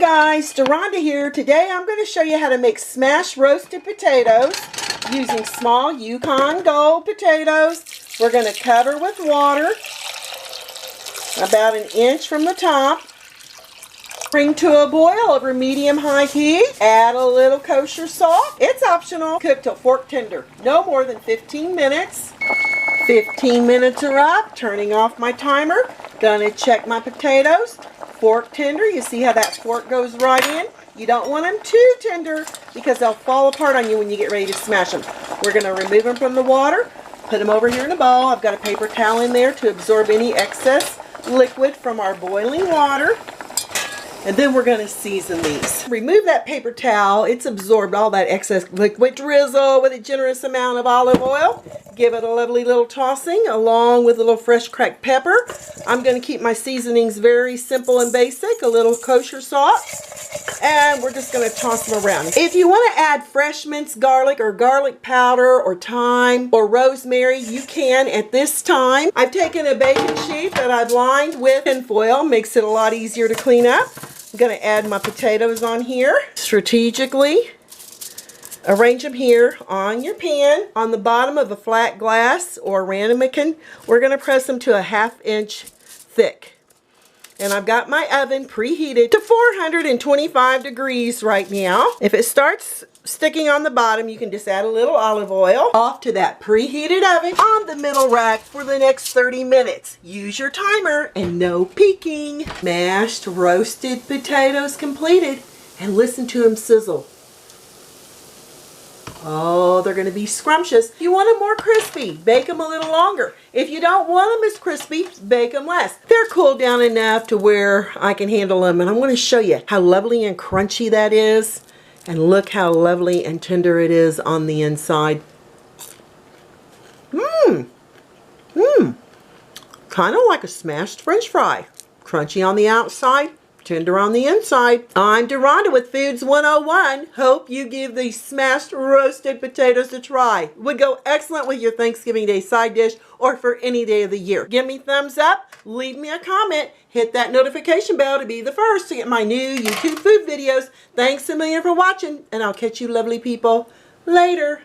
guys, Deronda here. Today I'm going to show you how to make smashed roasted potatoes using small Yukon Gold potatoes. We're going to cover with water about 1 inch from the top. Bring to a boil over medium-high heat. Add a little kosher salt. It's optional. Cook till fork tender. No more than 15 minutes. 15 minutes are up. Turning off my timer. Gonna check my potatoes. Fork tender. You see how that fork goes right in? You don't want them too tender because they'll fall apart on you when you get ready to smash them. We're gonna remove them from the water. Put them over here in a bowl. I've got a paper towel in there to absorb any excess liquid from our boiling water. And then we're going to season these. Remove that paper towel. It's absorbed all that excess liquid. Drizzle with a generous amount of olive oil. Give it a lovely little tossing along with a little fresh cracked pepper. I'm going to keep my seasonings very simple and basic. A little kosher salt. And we're just going to toss them around. If you want to add fresh minced garlic or garlic powder or thyme or rosemary, you can at this time. I've taken a baking sheet that I've lined with tin foil. Makes it a lot easier to clean up. I'm going to add my potatoes on here. Strategically arrange them here on your pan. On the bottom of a flat glass or ramekin, we're going to press them to a 1/2 inch thick. And I've got my oven preheated to 425 degrees right now. If it starts sticking on the bottom, you can just add a little olive oil. Off to that preheated oven on the middle rack for the next 30 minutes. Use your timer and no peeking. Mashed roasted potatoes completed. And listen to them sizzle. Oh, they're going to be scrumptious. If you want them more crispy, bake them a little longer. If you don't want them as crispy, bake them less. They're cooled down enough to where I can handle them. And I'm going to show you how lovely and crunchy that is. And look how lovely and tender it is on the inside. Kind of like a smashed French fry. Crunchy on the outside, tender on the inside. I'm Deronda with Foods 101. Hope you give these smashed roasted potatoes a try. Would go excellent with your Thanksgiving Day side dish or for any day of the year. Give me thumbs up, leave me a comment, hit that notification bell to be the first to get my new YouTube food videos. Thanks a million for watching, and I'll catch you lovely people later.